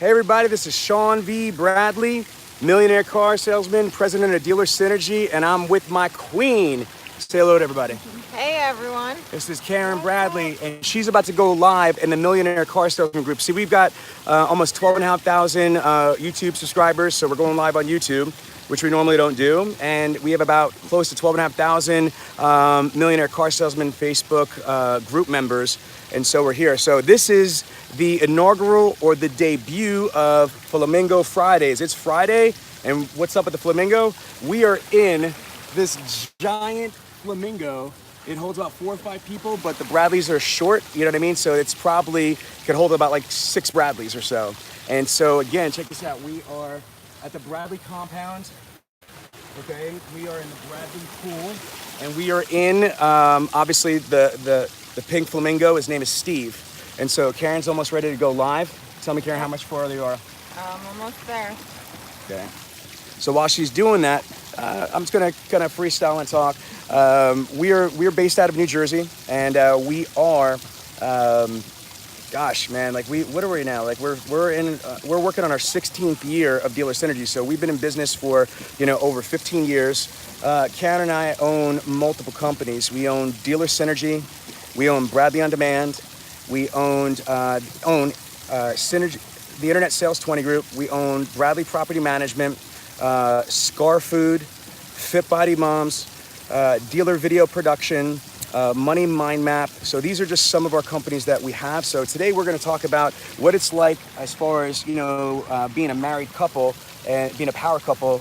Hey everybody, this is Sean V. Bradley, millionaire car salesman, president of Dealer Synergy, and I'm with my queen. Say hello to everybody. Hey everyone. This is Karen Bradley, and she's about to go live in the Millionaire Car Salesman group. See, we've got almost 12,500 YouTube subscribers, so we're going live on YouTube, which we normally don't do. And we have about close to 12,500 Millionaire Car Salesman Facebook group members. And so we're here. So this is the inaugural or the debut of Flamingo Fridays. It's Friday, and what's up at the Flamingo? We are in this giant Flamingo. It holds about 4 or 5 people, but the Bradleys are short, you know what I mean? So it's probably could hold about like 6 Bradleys or so. And so again, check this out. We are at the Bradley compound. Okay, we are in the Bradley pool, and we are in obviously the pink flamingo. His name is Steve, and so Karen's almost ready to go live. Tell me, Karen, how much farther you are? Almost there. Okay. So while she's doing that, I'm just gonna kind of freestyle and talk. We're based out of New Jersey, and we are. Gosh, man, like what are we now? Like we're working on our 16th year of Dealer Synergy. So we've been in business for over 15 years. Karen and I own multiple companies. We own Dealer Synergy, we own Bradley On Demand, we own Synergy, the Internet Sales 20 Group. We own Bradley Property Management, Scar Food, Fit Body Moms, Dealer Video Production. Money Mind Map. So these are just some of our companies that we have. So today we're going to talk about what it's like as far as being a married couple and being a power couple,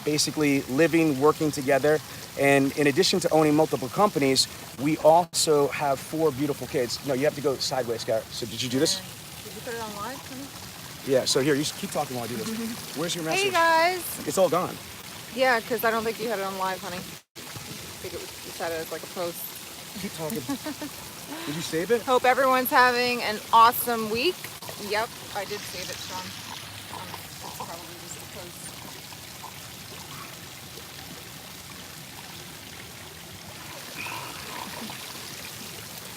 basically living, working together. And in addition to owning multiple companies, we also have 4 beautiful kids. No, you have to go sideways, Garrett. So did you do this? Did you put it on live? Yeah. So here, you just keep talking while I do this. Where's your message? Hey guys. It's all gone. Yeah, because I don't think you had it on live, honey. I think you said it as like a post. Keep talking. Did you save it? Hope everyone's having an awesome week. Yep, I did save it, Sean. That's probably just a post.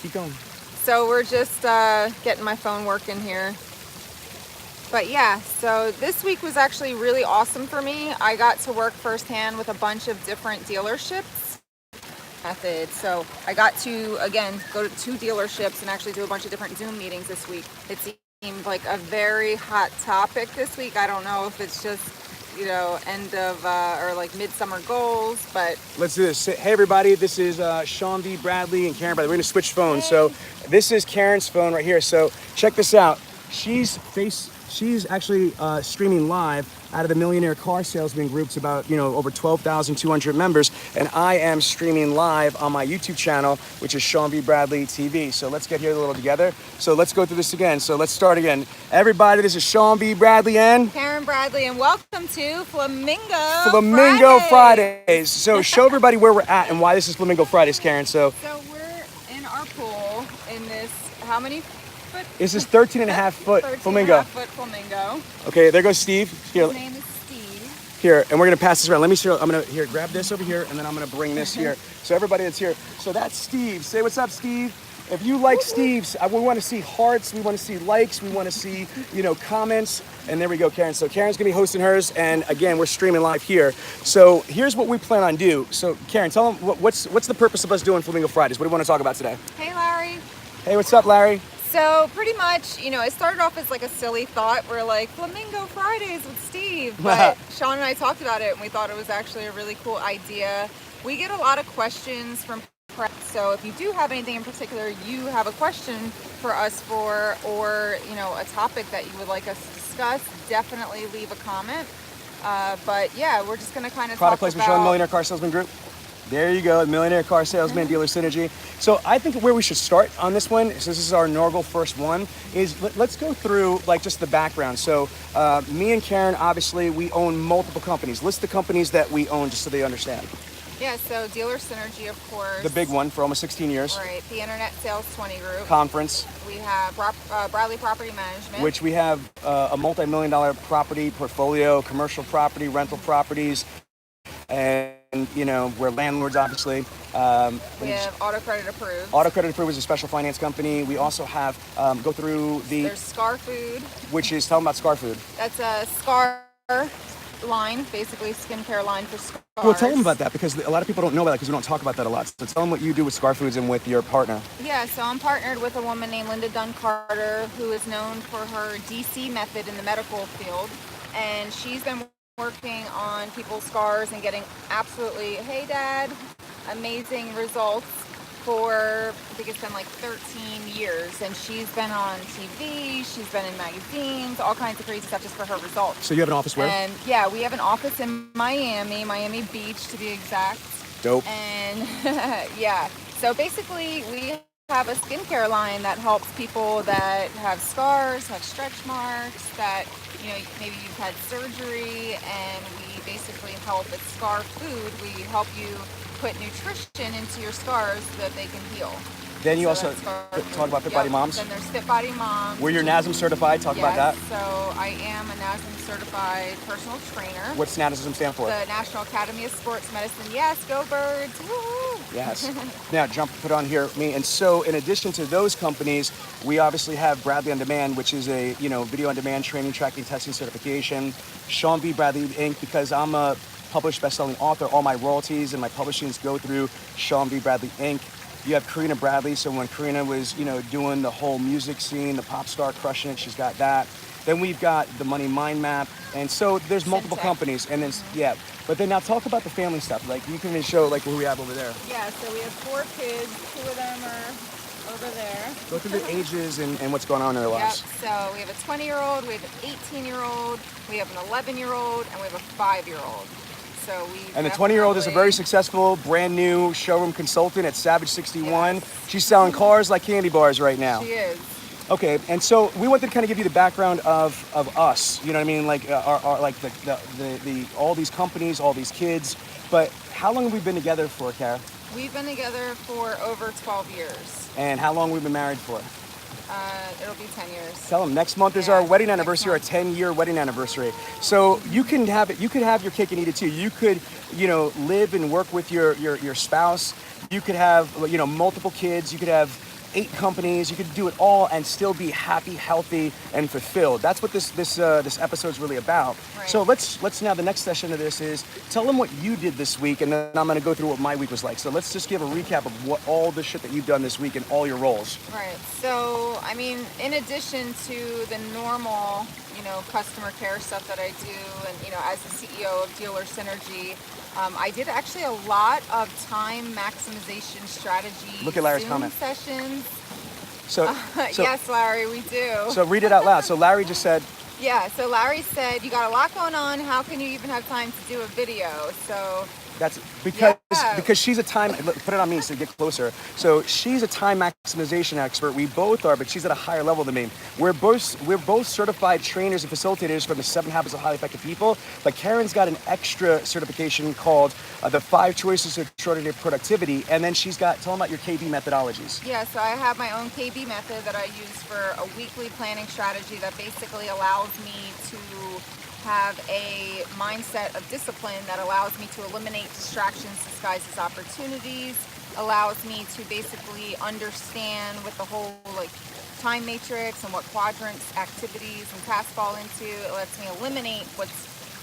Keep going. So we're just getting my phone working here. But yeah, so this week was actually really awesome for me. I got to work firsthand with a bunch of different dealerships. Method. So I got to, again, go to 2 dealerships and actually do a bunch of different Zoom meetings this week. It seemed like a very hot topic this week. I don't know if it's just, end of, or like midsummer goals, but. Let's do this. Hey everybody, this is Sean V. Bradley and Karen Bradley. We're gonna switch phones. Hey. So this is Karen's phone right here. So check this out. She's actually streaming live out of the Millionaire Car Salesman groups, about over 12,200 members, and I am streaming live on my YouTube channel, which is Sean V. Bradley TV. So let's get here a little together. So let's go through this again. So let's start again. Everybody, this is Sean V. Bradley and Karen Bradley, and welcome to Flamingo Fridays. So show everybody where we're at and why this is Flamingo Fridays, Karen. So we're in our pool in this, how many foot? This is 13.5-foot Flamingo. 13.5-foot Flamingo. Okay, there goes Steve. Here. His name is Steve. Here, and we're gonna pass this around. Let me see. I'm gonna grab this over here, and then I'm gonna bring this here. So everybody that's here. So that's Steve. Say what's up, Steve. If you like Steve's, we want to see hearts. We want to see likes. We want to see comments. And there we go, Karen. So Karen's gonna be hosting hers, and again, we're streaming live here. So here's what we plan on do. So Karen, tell them what's the purpose of us doing Flamingo Fridays. What do we want to talk about today? Hey, Larry. Hey, what's up, Larry? So pretty much, it started off as like a silly thought. We're like, Flamingo Fridays with Steve. But Sean and I talked about it, and we thought it was actually a really cool idea. We get a lot of questions from press. So if you do have anything in particular you have a question for us for, or, a topic that you would like us to discuss, definitely leave a comment. But yeah, we're just going to kind of Product placement show, Millionaire Car Salesman Group. There you go, Millionaire Car Salesman, Dealer Synergy. So I think where we should start on this one, since this is our inaugural first one, is let's go through like just the background. So me and Karen, obviously, we own multiple companies. List the companies that we own just so they understand. Yeah, so Dealer Synergy, of course. The big one for almost 16 years. Right, the Internet Sales 20 Group. Conference. We have Bradley Property Management. Which we have a multi-million-dollar property portfolio, commercial property, rental properties, and we're landlords, obviously. We have Auto Credit Approved. Auto Credit Approved is a special finance company. We also have, go through There's Scar Food. which is, tell them about Scar Food. That's a scar line, basically skincare line for scars. Well, tell them about that, because a lot of people don't know about that because we don't talk about that a lot. So tell them what you do with Scar Foods and with your partner. Yeah, so I'm partnered with a woman named Linda Dunn Carter, who is known for her DC method in the medical field. And she's been working on people's scars and getting absolutely, hey dad, amazing results for, I think it's been like 13 years. And she's been on TV, she's been in magazines, all kinds of crazy stuff just for her results. So you have an office where? And yeah, we have an office in Miami Beach to be exact. Dope. And yeah, so basically we have a skincare line that helps people that have scars, have stretch marks, that, you know, maybe you've had surgery, and we basically help with Scar Food. We help you put nutrition into your scars so that they can heal. Then you So also that's talk about Fit Body Moms. Then there's Fit Body Moms. Were you NASM certified? Talk about that. So I am a NASM certified personal trainer. What's NASM stand for? The National Academy of Sports Medicine. Yes, go Birds. Woo! Yes. Now, put on here me. And so, in addition to those companies, we obviously have Bradley On Demand, which is a video on demand training, tracking, testing certification. Sean V. Bradley Inc. Because I'm a published best-selling author, all my royalties and my publishings go through Sean V. Bradley Inc. You have Karina Bradley. So when Karina was, doing the whole music scene, the pop star, crushing it, she's got that. Then we've got the Money Mind Map. And so there's multiple companies. And then, yeah. But then now talk about the family stuff. Like, you can even show, like, who we have over there. Yeah, so we have 4 kids. 2 of them are over there. Go through the ages and what's going on in their lives. Yep, so we have a 20-year-old, we have an 18-year-old, we have an 11-year-old, and we have a 5-year-old. So and the 20-year-old is a very successful, brand new showroom consultant at Savage 61. Yes. She's selling cars like candy bars right now. She is. Okay, and so we wanted to kind of give you the background of us. You know what I mean? Like our like the all these companies, all these kids. But how long have we been together for, Kara? We've been together for over 12 years. And how long have we been married for? It'll be 10 years. Tell them next month is our wedding anniversary, our 10-year wedding anniversary. So you can have it. You could have your cake and eat it too. You could, live and work with your spouse. You could have, multiple kids. You could have 8 companies. You could do it all and still be happy, healthy, and fulfilled. That's what this episode is really about. Right. So let's now, the next session of this is tell them what you did this week, and then I'm going to go through what my week was like. So let's just give a recap of what all the shit that you've done this week and all your roles. Right. So I mean, in addition to the normal, customer care stuff that I do, and as the CEO of Dealer Synergy, I did actually a lot of time maximization strategy. Look at Larry's Zoom comment. Sessions. So yes, Larry, we do. So read it out loud. So Larry just said. Yeah. So Larry said, "You got a lot going on. How can you even have time to do a video?" So. That's because she's a time, put it on me so get closer. So she's a time maximization expert. We both are, but she's at a higher level than me. We're both certified trainers and facilitators from the 7 Habits of Highly Effective People. But Karen's got an extra certification called the 5 Choices of Extraordinary Productivity. And then she's got, tell them about your KB methodologies. Yeah, so I have my own KB method that I use for a weekly planning strategy that basically allows me to have a mindset of discipline that allows me to eliminate distractions disguised as opportunities, allows me to basically understand what the whole time matrix and what quadrants activities and tasks fall into. It lets me eliminate what's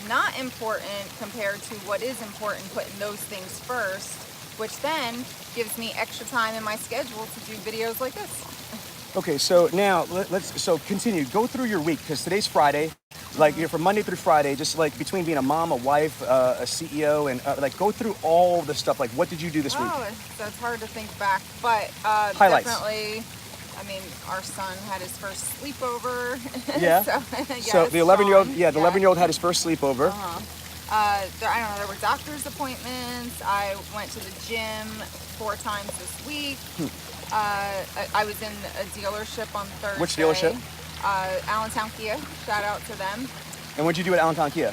not important compared to what is important, putting those things first, which then gives me extra time in my schedule to do videos like this. Okay, so now let's continue. Go through your week, because today's Friday. Like, from Monday through Friday, just like between being a mom, a wife, a CEO, and go through all the stuff. Like, what did you do this week? Oh, it's hard to think back, but highlights. Definitely. I mean, our son had his first sleepover. Yeah. So the 11-year-old, the 11-year-old had his first sleepover. I don't know. There were doctor's appointments. I went to the gym 4 times this week. I was in a dealership on Thursday. Which dealership? Allentown Kia. Shout out to them. And what did you do at Allentown Kia?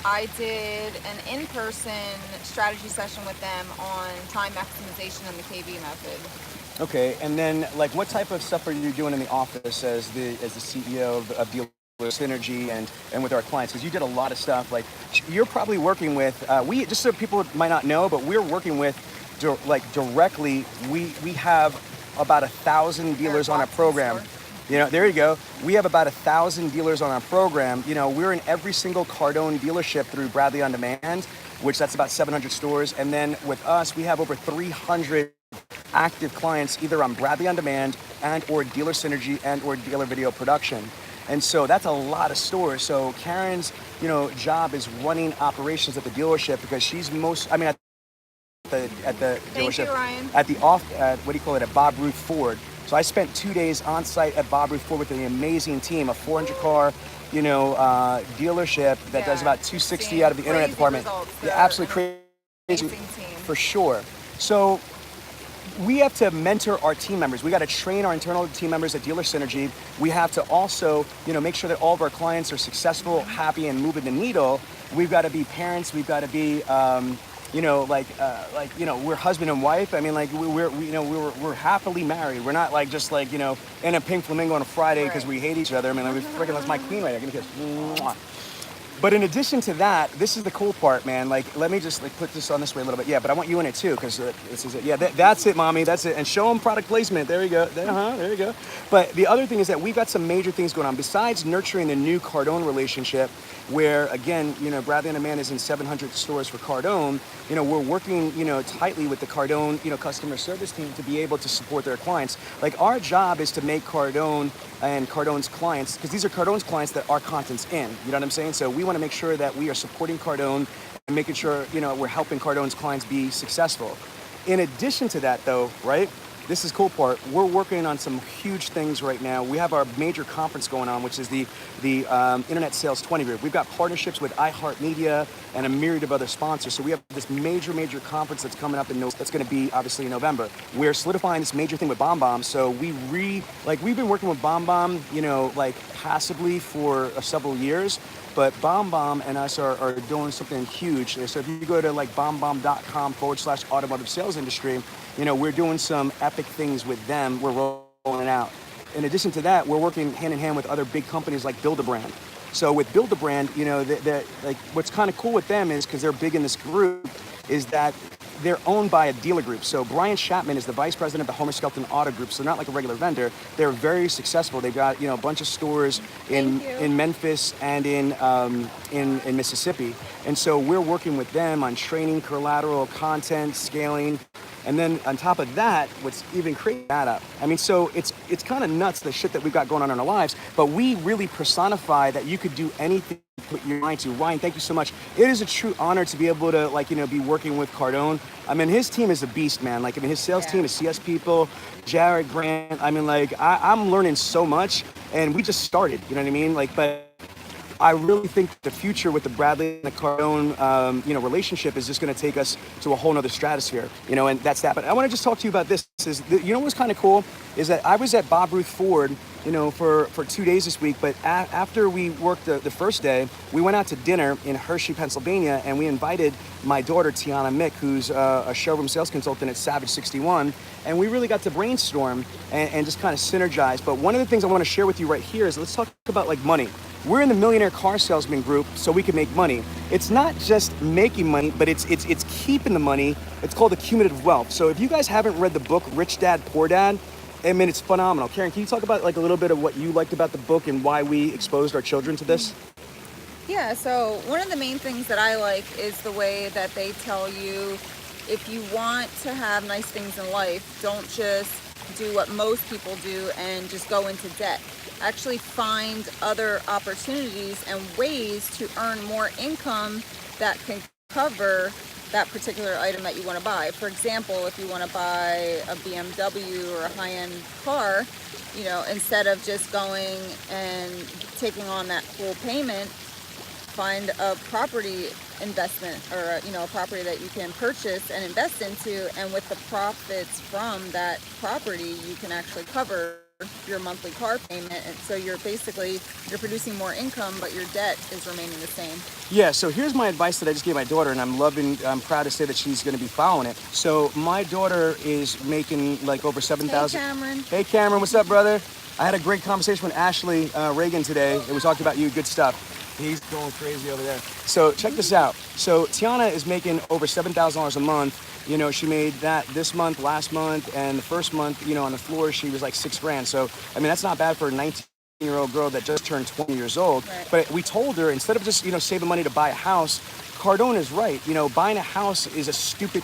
I did an in-person strategy session with them on time maximization and the KB method. Okay, and then what type of stuff are you doing in the office as the CEO of Dealer Synergy and with our clients? Because you did a lot of stuff. Like, you're probably working with just so people might not know, but we're working with directly, we have about 1,000 dealers on our program. You know, there you go. We have about 1,000 dealers on our program. You know, we're in every single Cardone dealership through Bradley On Demand, which that's about 700 stores. And then with us, we have over 300 active clients either on Bradley On Demand and or Dealer Synergy and or Dealer Video Production. And so that's a lot of stores. So Karen's, you know, job is running operations at the dealership because she's at the Thank you, dealership, Ryan. at the what do you call it, at Bob Ruth Ford. So I spent 2 days on site at Bob Ruth Ford with an amazing team, a 400 car, you know, dealership that does about 260 out of the internet department. Yeah, absolutely crazy, for sure. So we have to mentor our team members. We got to train our internal team members at Dealer Synergy. We have to also, you know, make sure that all of our clients are successful, happy, and moving the needle. We've got to be parents. We've got to be, you know, you know, we're husband and wife. I mean, like we're happily married. We're not like just like, you know, in a pink flamingo on a Friday because we hate each other. I mean, like, freaking, that's my queen right there. Give me a kiss. Mwah. But in addition to that, this is the cool part, man. Like, let me just like put this on this way a little bit. Yeah, but I want you in it too, because this is it. Yeah, that's it, mommy. That's it. And show them product placement. There you go. There you go. But the other thing is that we've got some major things going on. Besides nurturing the new Cardone relationship, where again, you know, Bradley On Demand is in 700 stores for Cardone. You know, we're working, you know, tightly with the Cardone, you know, customer service team to be able to support their clients. Like, our job is to make Cardone and Cardone's clients, because these are Cardone's clients that our content's in. You know what I'm saying? So we want to make sure that we are supporting Cardone and making sure, you know, we're helping Cardone's clients be successful. In addition to that, though, right? This is the cool part. We're working on some huge things right now. We have our major conference going on, which is the Internet Sales 20 Group. We've got partnerships with iHeartMedia and a myriad of other sponsors. So we have this major conference that's coming up that's going to be obviously in November. We're solidifying this major thing with BombBomb. So we've been working with BombBomb, you know, like passively for several years. But BombBomb and us are doing something huge. So if you go to like bombbomb.com/automotive sales industry, you know, we're doing some epic things with them. We're rolling out. In addition to that, we're working hand in hand with other big companies like Build-A-Brand. So with Build-A-Brand, you know, like what's kind of cool with them is, because they're big in this group, is that they're owned by a dealer group. So Brian Chapman is the vice president of the Homer Skelton Auto Group. So they're not like a regular vendor. They're very successful. They've got, you know, a bunch of stores in Memphis and in Mississippi. And so we're working with them on training, collateral, content, scaling. And then on top of that, what's even crazy that up. I mean, so it's kind of nuts, the shit that we've got going on in our lives, but we really personify that you could do anything you put your mind to. Ryan, thank you so much. It is a true honor to be able to, like, you know, be working with Cardone. I mean, his team is a beast, man. Like, I mean, his sales team is CS people, Jared Grant. I mean, like, I'm learning so much, and we just started, you know what I mean? Like, but I really think the future with the Bradley and the Cardone, you know, relationship is just going to take us to a whole nother stratosphere, you know, and that's that. But I want to just talk to you about this. You know what's kind of cool is that I was at Bob Ruth Ford, you know, for 2 days this week. But after we worked the first day, we went out to dinner in Hershey, Pennsylvania, and we invited my daughter, Tiana Mick, who's a showroom sales consultant at Savage 61. And we really got to brainstorm and just kind of synergize. But one of the things I want to share with you right here is let's talk about like money. We're in the Millionaire Car Salesman group so we can make money. It's not just making money, but it's keeping the money. It's called accumulative wealth. So if you guys haven't read the book Rich Dad, Poor Dad, I mean, it's phenomenal. Karen, can you talk about like a little bit of what you liked about the book and why we exposed our children to this? Yeah, so one of the main things that I like is the way that they tell you, if you want to have nice things in life, don't just do what most people do and just go into debt. Actually find other opportunities and ways to earn more income that can cover that particular item that you want to buy. For example, if you want to buy a BMW or a high-end car, you know, instead of just going and taking on that full payment, find a property investment or, you know, a property that you can purchase and invest into, and with the profits from that property, you can actually cover your monthly car payment. And so you're producing more income, but your debt is remaining the same. Yeah, so here's my advice that I just gave my daughter, and I'm proud to say that she's going to be following it. So my daughter is making like over 7,000. Hey, Cameron. Hey, Cameron, what's up, brother? I had a great conversation with Ashley Reagan today, and we talked about you, good stuff. He's going crazy over there. So check this out. So Tiana is making over $7,000 a month, You know, she made that this month, last month, and the first month, you know, on the floor, she was like $6,000. So, I mean, that's not bad for a 19-year-old girl that just turned 20 years old. Right. But we told her, instead of just, you know, saving money to buy a house, Cardone is right. You know, buying a house is a stupid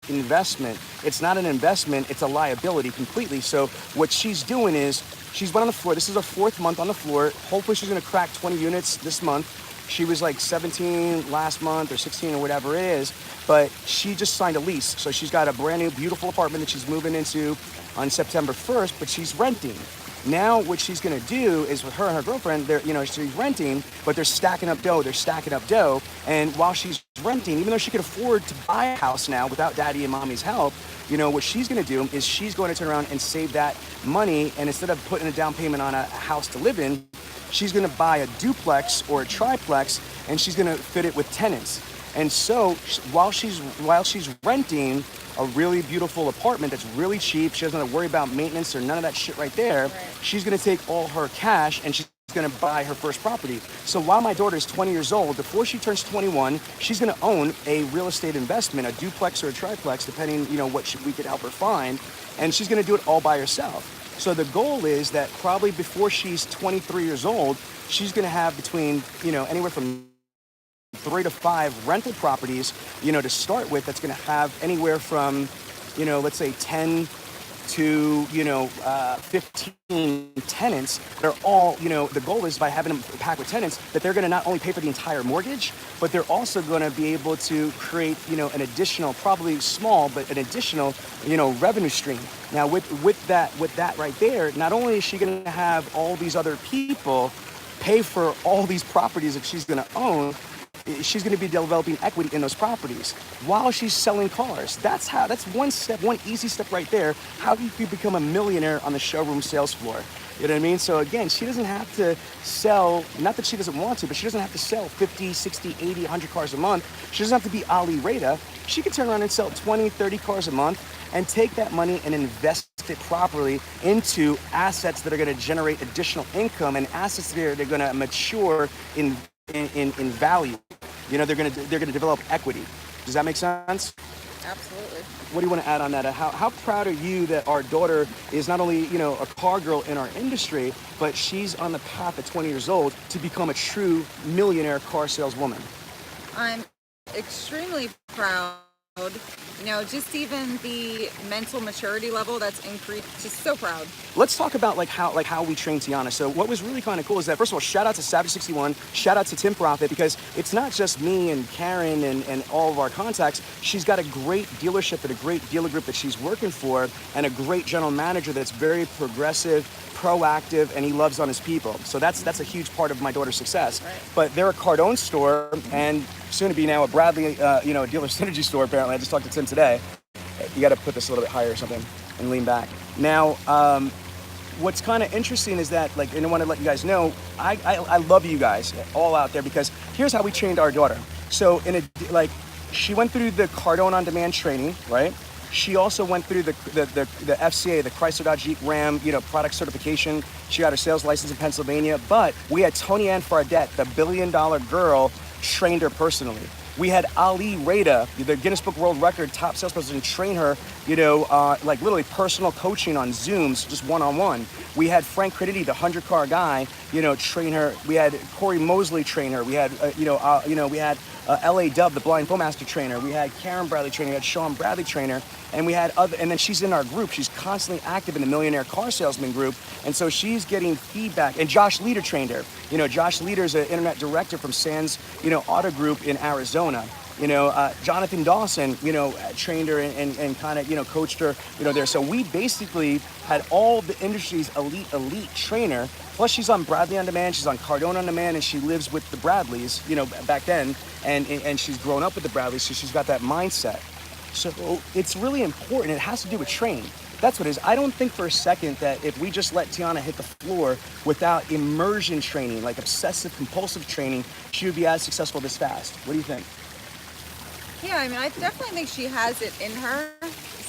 investment. It's not an investment, it's a liability completely. So what she's doing is, she's went on the floor. This is her 4th month on the floor. Hopefully she's gonna crack 20 units this month. She was like 17 last month or 16 or whatever it is, but she just signed a lease. So she's got a brand new, beautiful apartment that she's moving into on September 1st, but she's renting. Now what she's gonna do is, with her and her girlfriend, they're, you know, she's renting, but they're stacking up dough, and while she's renting, even though she could afford to buy a house now without daddy and mommy's help, you know, what she's gonna do is she's going to turn around and save that money, and instead of putting a down payment on a house to live in, she's gonna buy a duplex or a triplex, and she's gonna fit it with tenants. And so while she's renting a really beautiful apartment that's really cheap, she doesn't have to worry about maintenance or none of that shit right there. Right. She's gonna take all her cash and she's gonna buy her first property. So while my daughter is 20 years old, before she turns 21, she's gonna own a real estate investment, a duplex or a triplex, depending, you know, what we could help her find. And she's gonna do it all by herself. So the goal is that probably before she's 23 years old, she's gonna have between, you know, anywhere from 3 to 5 rental properties, you know, to start with. That's going to have anywhere from, you know, let's say 10 to, you know, 15 tenants that are all, you know, the goal is by having them packed with tenants that they're going to not only pay for the entire mortgage, but they're also going to be able to create, you know, an additional, probably small, but an additional, you know, revenue stream. Now with that right there, not only is she going to have all these other people pay for all these properties that she's going to own, she's going to be developing equity in those properties while she's selling cars. That's one step, one easy step right there. How do you become a millionaire on the showroom sales floor? You know what I mean? So again, she doesn't have to sell, not that she doesn't want to, but she doesn't have to sell 50, 60, 80, 100 cars a month. She doesn't have to be Ali Rada. She can turn around and sell 20, 30 cars a month and take that money and invest it properly into assets that are going to generate additional income and assets that are going to mature in value. You know, they're gonna develop equity. Does that make sense? Absolutely. What do you want to add on that? How proud are you that our daughter is not only, you know, a car girl in our industry, but she's on the path at 20 years old to become a true millionaire car saleswoman? I'm extremely proud. You know, just even the mental maturity level that's increased, just so proud. Let's talk about how we train Tiana. So what was really kind of cool is that, first of all, shout out to Savage61, shout out to Tim Profit, because it's not just me and Karen and all of our contacts. She's got a great dealership and a great dealer group that she's working for, and a great general manager that's very progressive, proactive, and he loves on his people. So that's a huge part of my daughter's success. Right. But they're a Cardone store, and soon to be now a Bradley, you know, a dealer synergy store. Apparently, I just talked to Tim today. You got to put this a little bit higher or something and lean back. Now, what's kind of interesting is that, like, and I want to let you guys know, I love you guys all out there, because here's how we trained our daughter. So she went through the Cardone on Demand training, right? She also went through the FCA, the Chrysler Dodge Jeep Ram, you know, product certification. She got her sales license in Pennsylvania. But we had Tony Ann Fardette, the $1 billion girl, trained her personally. We had Ali Rada, the Guinness Book World Record top salesperson, train her, you know, like literally personal coaching on Zooms, just one-on-one. We had Frank Crediti, the 100-car guy, you know, train her. We had Corey Mosley train her. We had, we had L.A. Dub, the blind master trainer. We had Karen Bradley trainer. We had Sean Bradley trainer. And we had and then she's in our group. She's constantly active in the Millionaire Car Salesman group. And so she's getting feedback. And Josh Leader trained her. You know, Josh Leader is an internet director from Sands, you know, Auto Group in Arizona. You know, Jonathan Dawson, you know, trained her and kind of, you know, coached her, you know, there. So we basically had all the industry's elite trainer. Plus she's on Bradley On Demand, she's on Cardone On Demand, and she lives with the Bradleys, you know, back then. And she's grown up with the Bradleys, so she's got that mindset. So it's really important. It has to do with training. That's what it is. I don't think for a second that if we just let Tiana hit the floor without immersion training, like obsessive compulsive training, she would be as successful this fast. What do you think? Yeah, I mean, I definitely think she has it in her.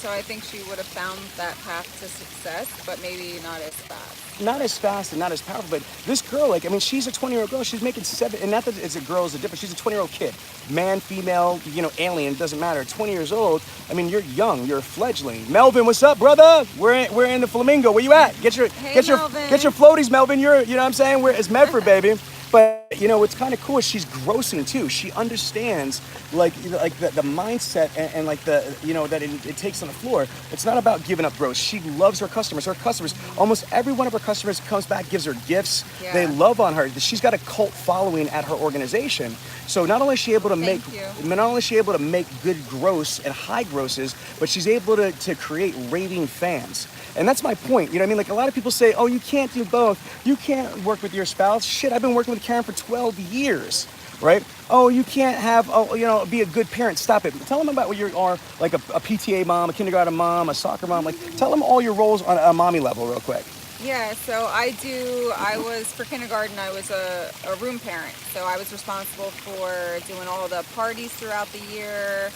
So I think she would have found that path to success, but maybe not as fast. Not as fast and not as powerful, but this girl, like, I mean, she's a 20-year-old girl. She's making and not that it's a girl is a difference. She's a 20-year-old kid, man, female, you know, alien, doesn't matter. 20 years old. I mean, you're young, you're a fledgling. Melvin, what's up, brother? We're in the Flamingo. Where you at? Get your floaties, Melvin. You know what I'm saying? It's Medford, baby. But you know what's kind of cool is she's grossing too. She understands like the mindset and like the, you know, that it takes on the floor. It's not about giving up gross. She loves her customers. Her customers, almost every one of her customers comes back, gives her gifts. Yeah. They love on her. She's got a cult following at her organization. So not only is she able to make good gross and high grosses, but she's able to create raving fans. And that's my point. You know what I mean? Like a lot of people say, oh, you can't do both. You can't work with your spouse. Shit, I've been working with Karen for 12 years, right? Oh, you can't be a good parent. Stop it. Tell them about what you are, like a PTA mom, a kindergarten mom, a soccer mom. Like tell them all your roles on a mommy level real quick. Yeah, so for kindergarten, I was a room parent. So I was responsible for doing all the parties throughout the year,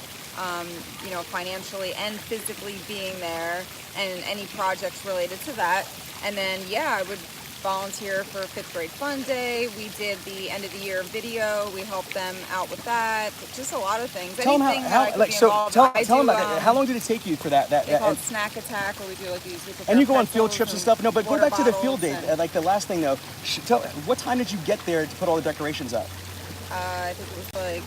you know, financially and physically being there, and any projects related to that. And then, yeah, I would volunteer for 5th grade fun day. We did the end of the year video. We helped them out with that. Just a lot of things. Tell them how tell them about that. How long did it take you for that? They call it Snack Attack, where we do like these. And you go on field trips and stuff. No, but go back to the field day. Like the last thing though. What time did you get there to put all the decorations up? I think it was like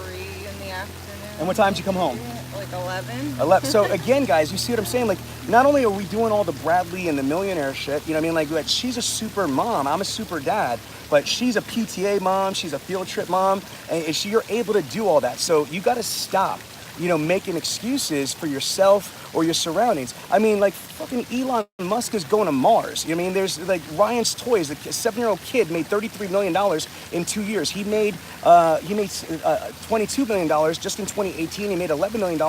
3 in the afternoon. And what time did you come home? Like 11. 11. So again, guys, you see what I'm saying? Like, not only are we doing all the Bradley and the Millionaire shit, you know what I mean? Like she's a super mom. I'm a super dad. But she's a PTA mom. She's a field trip mom. And you're able to do all that. So you got to stop, you know, making excuses for yourself or your surroundings. I mean, like fucking Elon Musk is going to Mars. You know what I mean? There's like Ryan's Toys, the 7-year-old kid made $33 million in 2 years. He made $22 million just in 2018. He made $11 million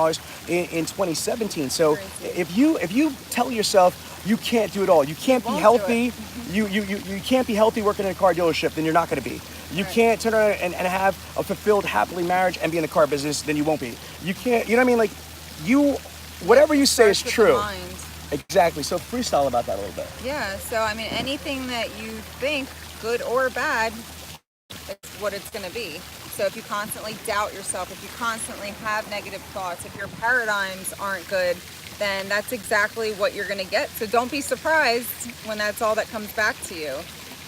in 2017. So if you tell yourself you can't do it all, you can't be healthy, you can't be healthy working in a car dealership, then you're not going to be. You can't turn around and have a fulfilled, happily marriage and be in the car business, then you won't be. You can't, you know what I mean? Like whatever you say is true. Exactly. So freestyle about that a little bit. Yeah. So I mean, anything that you think, good or bad, is what it's going to be. So if you constantly doubt yourself, if you constantly have negative thoughts, if your paradigms aren't good, then that's exactly what you're going to get. So don't be surprised when that's all that comes back to you.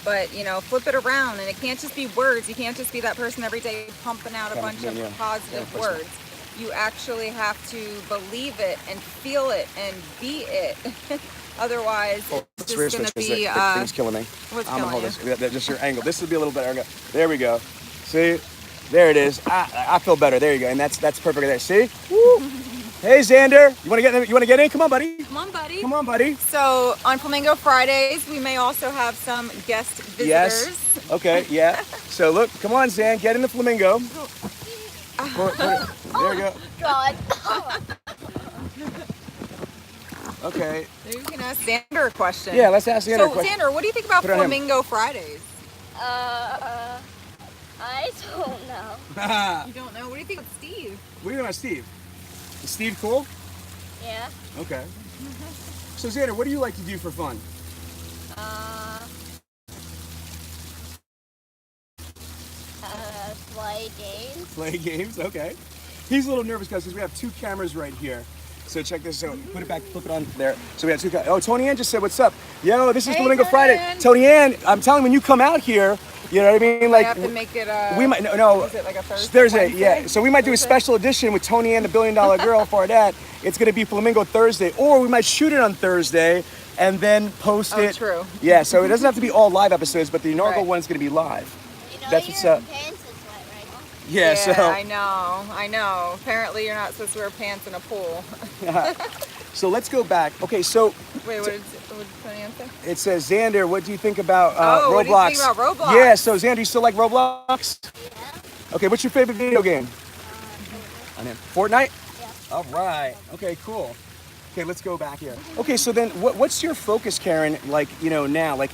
But, you know, flip it around, and it can't just be words. You can't just be that person every day pumping out a bunch of positive words. You actually have to believe it and feel it and be it. Otherwise, it's just going to be... The thing's killing me. What's I'm killing gonna you? hold this. Just your angle. This would be a little better. There we go. See? There it is. I feel better. There you go. And that's perfect there. See? Woo! Hey, Xander. You want to get in? Come on, buddy. Come on, buddy. Come on, buddy. So on Flamingo Fridays, we may also have some guest visitors. Yes. Okay, yeah. So look, come on, Zan. Get in the Flamingo. There we go. God. Okay. You can ask Xander a question. Yeah, let's ask Xander a So, question. Xander, what do you think about Flamingo Fridays? I don't know. You don't know? What do you think of Steve? What do you think about Steve? Is Steve cool? Yeah. Okay. So Xander, what do you like to do for fun? Play games. Play games, okay. He's a little nervous because we have 2 cameras right here. So check this out. Put it back, flip it on there. So we have 2 cameras. Oh, Tony Ann just said, what's up? Yo, this is Flamingo Friday. Tony Ann, I'm telling you, when you come out here, you know what I mean? Like, I have to make it we might, no, is it like a Thursday, yeah. So we might do a special edition with Tony Ann, the $1 billion girl for that. It's going to be Flamingo Thursday. Or we might shoot it on Thursday and then post it. True. Yeah, so it doesn't have to be all live episodes, but the inaugural one's going to be live. You know That's what's up. Pants is wet right now. Yeah, so. I know. Apparently you're not supposed to wear pants in a pool. So let's go back. Okay, so. Wait, what did Tony Ann say? It says, Xander, what do you think about Roblox? What do you think about Roblox? Yeah, so Xander, you still like Roblox? Yeah. Okay, what's your favorite video game? Fortnite? Yeah. All right. Okay, cool. Okay, let's go back here. Okay, so then what's your focus, Karen, like, you know, now? Like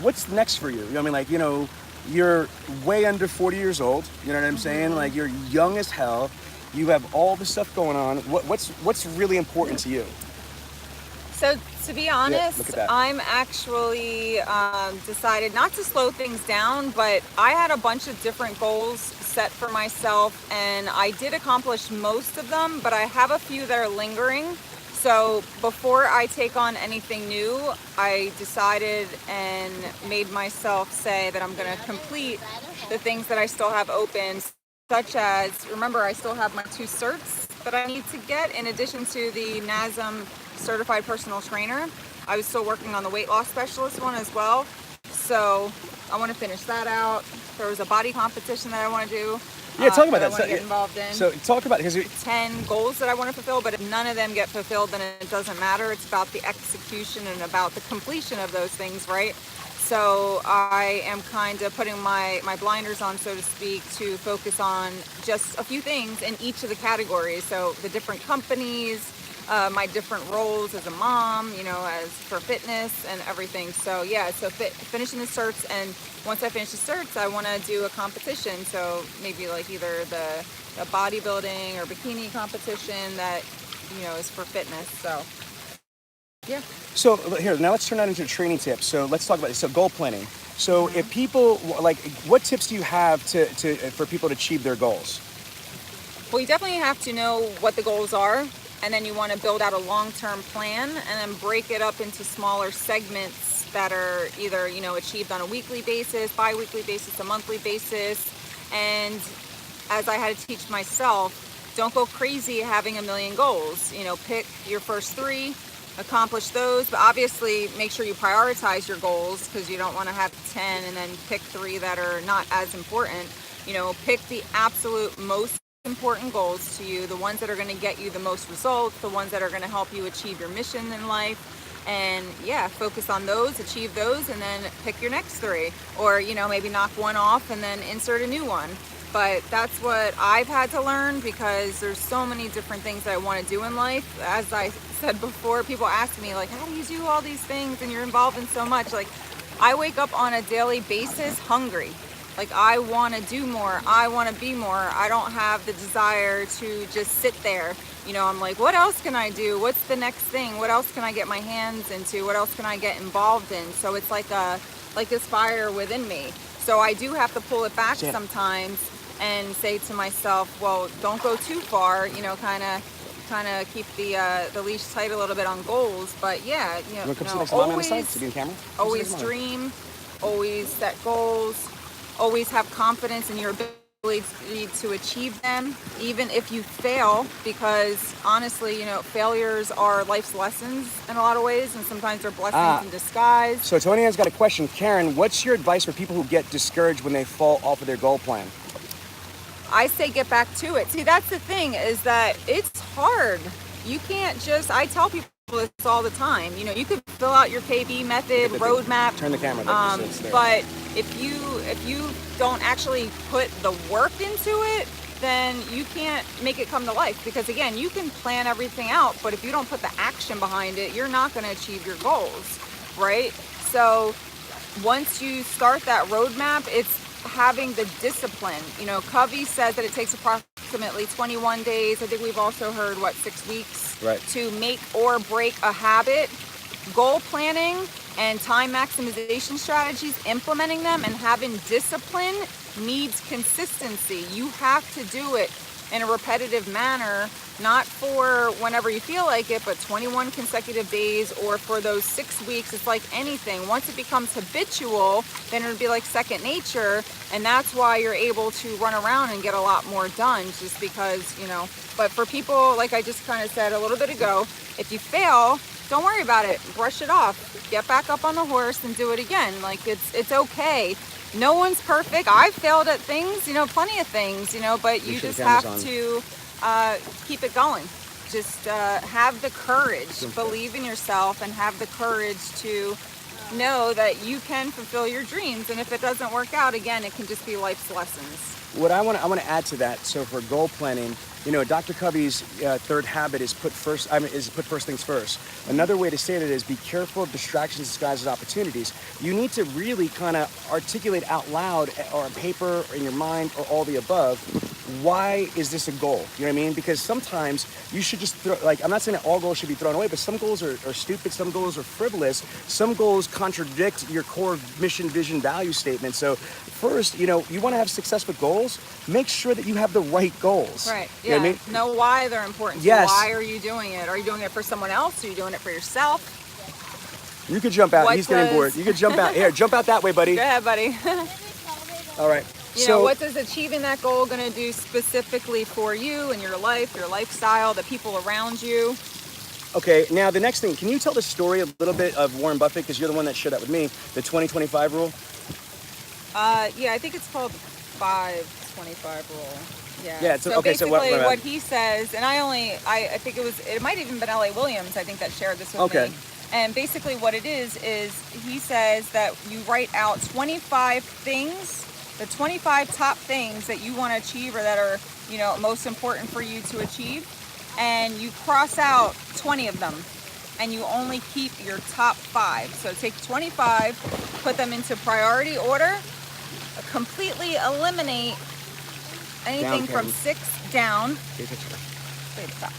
what's next for you? You know what I mean? Like, you know, you're way under 40 years old, you know what I'm saying? Like, you're young as hell. You have all the stuff going on. What's really important to you? So to be honest, look at that. I'm actually decided not to slow things down, but I had a bunch of different goals set for myself, and I did accomplish most of them, but I have a few that are lingering. So before I take on anything new, I decided and made myself say that I'm going to complete the things that I still have open, such as, remember, I still have my 2 certs that I need to get in addition to the NASM certified personal trainer. I was still working on the weight loss specialist one as well. So I want to finish that out. There was a body competition that I want to do. Yeah, talk about that. I want to get involved in. So talk about it, because 10 goals that I want to fulfill, but if none of them get fulfilled, then it doesn't matter. It's about the execution and about the completion of those things, right? So I am kind of putting my blinders on, so to speak, to focus on just a few things in each of the categories. So the different companies, my different roles as a mom, as for fitness and everything. So yeah, so finishing the certs, and once I finish the certs, I want to do a competition. So maybe like either the bodybuilding or bikini competition that, is for fitness. So yeah. So here, now let's turn that into training tips. So let's talk about this. So goal planning. So if people, what tips do you have for people to achieve their goals? Well, you definitely have to know what the goals are, and then you want to build out a long-term plan, and then break it up into smaller segments that are either, achieved on a weekly basis, bi-weekly basis, a monthly basis. And as I had to teach myself, don't go crazy having a million goals. Pick your first 3, accomplish those, but obviously make sure you prioritize your goals, because you don't want to have 10 and then pick 3 that are not as important. Pick the absolute most important goals to you, the ones that are going to get you the most results, the ones that are going to help you achieve your mission in life, and focus on those, achieve those, and then pick your next 3, or maybe knock one off and then insert a new one. But that's what I've had to learn, because there's so many different things that I want to do in life. As I said before, people ask me, like, how do you do all these things and you're involved in so much? Like, I wake up on a daily basis hungry. Like, I want to do more. I want to be more. I don't have the desire to just sit there. I'm like, what else can I do? What's the next thing? What else can I get my hands into? What else can I get involved in? So it's like this fire within me. So I do have to pull it back sometimes and say to myself, well, don't go too far, kind of keep the leash tight a little bit on goals. But yeah, always dream, always set goals, always have confidence in your ability to achieve them, even if you fail, because honestly, failures are life's lessons in a lot of ways, and sometimes they're blessings in disguise. So Tony has got a question. Karen, what's your advice for people who get discouraged when they fall off of their goal plan? I say get back to it. See, that's the thing, is that it's hard. You can't just, I tell people this all the time, you could fill out your KB method, roadmap. Turn the camera. But if you don't actually put the work into it, then you can't make it come to life. Because again, you can plan everything out, but if you don't put the action behind it, you're not going to achieve your goals, right? So once you start that roadmap, it's having the discipline. Covey says that it takes approximately 21 days. I think we've also heard 6 weeks, right, to make or break a habit. Goal planning and time maximization strategies, implementing them and having discipline needs consistency. You have to do it in a repetitive manner, not for whenever you feel like it, but 21 consecutive days, or for those 6 weeks. It's like anything. Once it becomes habitual, then it'll be like second nature, and that's why you're able to run around and get a lot more done, just because, But for people, like I just kind of said a little bit ago, if you fail, don't worry about it. Brush it off. Get back up on the horse and do it again. Like, it's okay. No one's perfect. I've failed at things, plenty of things, but you just have to keep it going. Just have the courage, believe in yourself, and have the courage to know that you can fulfill your dreams. And if it doesn't work out, again, it can just be life's lessons. What I want to add to that, so for goal planning, Dr. Covey's third habit is put first things first. Another way to say that is be careful of distractions disguised as opportunities. You need to really kind of articulate out loud, or on paper, or in your mind, or all the above, why is this a goal? You know what I mean? Because sometimes you should just throw, like, I'm not saying that all goals should be thrown away, but some goals are stupid, some goals are frivolous, some goals contradict your core mission, vision, value statement. So first, you know, you want to have success with goals, make sure that you have the right goals. Right. You Yeah. know what I mean? Know why they're important. Yes. Why are you doing it? Are you doing it for someone else? Are you doing it for yourself? You could jump out. What He's getting does- bored. You could jump out. Here, jump out that way, buddy. Go ahead, buddy. All right. You So know, what does achieving that goal going to do specifically for you and your life, your lifestyle, the people around you? okay, now the next thing, can you tell the story a little bit of Warren Buffett, because you're the one that shared that with me, the 20-25 rule? Yeah, I think it's called 5-25 rule. Yeah. Yeah, it's- so okay, so basically what- what he says, and I think it might even been L.A. Williams, I think, that shared this with Okay. me. And basically what it is he says that you write out 25 things, the 25 top things that you want to achieve or that are, you know, most important for you to achieve, and you cross out 20 of them, and you only keep your top 5. So take 25, put them into priority order, completely eliminate anything Down, from Kevin. 6 down. Take a picture. Wait, stop.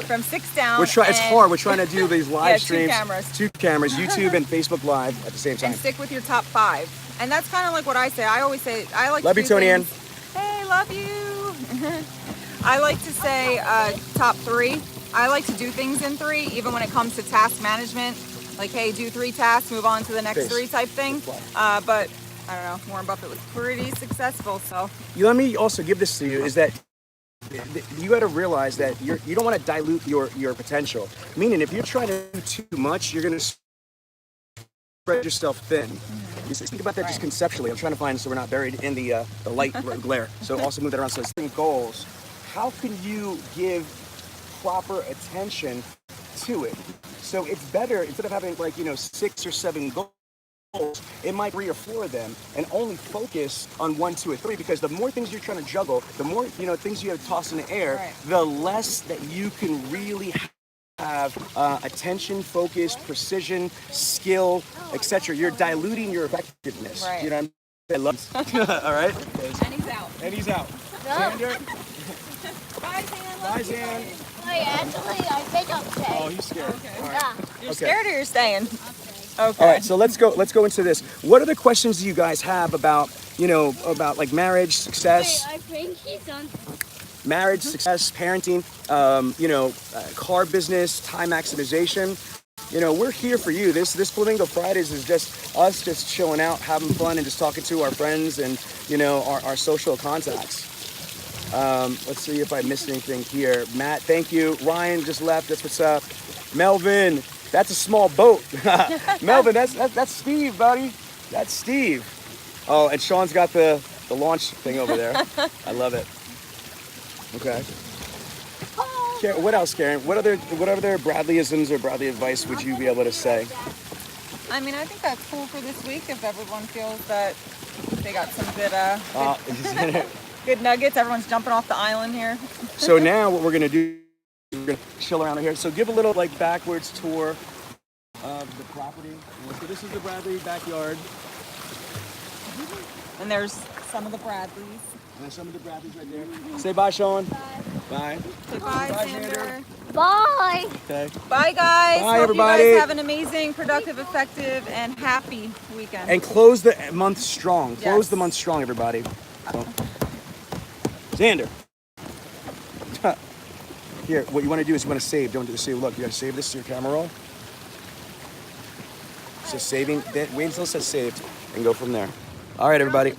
From 6 down. It's hard. We're trying to do these live Yeah, streams. Two cameras, YouTube and Facebook Live at the same time. And stick with your top 5. And that's kind of like what I say. I always say, I like Love to you, do Tony Ann. things- Hey, love you. I like to say top 3. I like to do things in 3, even when it comes to task management. Like, hey, do 3 tasks, move on to the next Face. 3 type thing. But I don't know, Warren Buffett was pretty successful, so. Let me also give this to you, is that you got to realize that you don't want to dilute your potential. Meaning, if you're trying to do too much, you're going to spread yourself thin. You think about that just conceptually. I'm trying to find so we're not buried in the light glare. So also move that around. So it's goals. How can you give proper attention to it? So it's better, instead of having 6 or 7 goals, it might 3 or 4 of them, and only focus on 1, 2, or 3, because the more things you're trying to juggle, the more things you have to toss in the air, Right. the less that you can really have attention, focus, precision, skill, etc. You're diluting your effectiveness. Right. You know what I love. All right. And he's out. And he's out. No. Xander. Bye, Sam. Bye, Zan. Wait, actually, I think I'm Oh, safe. he's scared. All right. Yeah. You're Okay. scared or you're staying? Okay. Okay. All right, so let's go into this. What other questions do you guys have about like marriage, success, Wait, I think he's on. marriage, success, parenting, car business, time maximization? We're here for you. This Flamingo Fridays is just us just chilling out, having fun, and just talking to our friends and our social contacts. Let's see if I missed anything here. Matt, thank you. Ryan just left. That's what's up. Melvin, that's a small boat. Melvin, that's Steve, buddy. That's Steve. Oh, and Sean's got the launch thing over there. I love it. Okay. Karen, what else, Karen? What other Bradleyisms or Bradley advice would you be able to say? I mean, I think that's cool for this week if everyone feels that they got some good nuggets. Everyone's jumping off the island here. So now what we're gonna do, we're gonna chill around here. So give a little backwards tour of the property. So this is the Bradley backyard. And there's some of the Bradleys. And there's some of the Bradleys right there. Say bye, Sean. Bye. Say bye, Bye, Xander. Bye. Okay. Bye, guys. Bye, Hope everybody. you guys have an amazing, productive, effective, and happy weekend. And close the month strong. Close Yes. the month strong, everybody. So. Xander. Here, what you want to do is you want to save. Don't do the save. Look, you got to save this to your camera roll. So saving. Wait until it says saved and go from there. All right, everybody.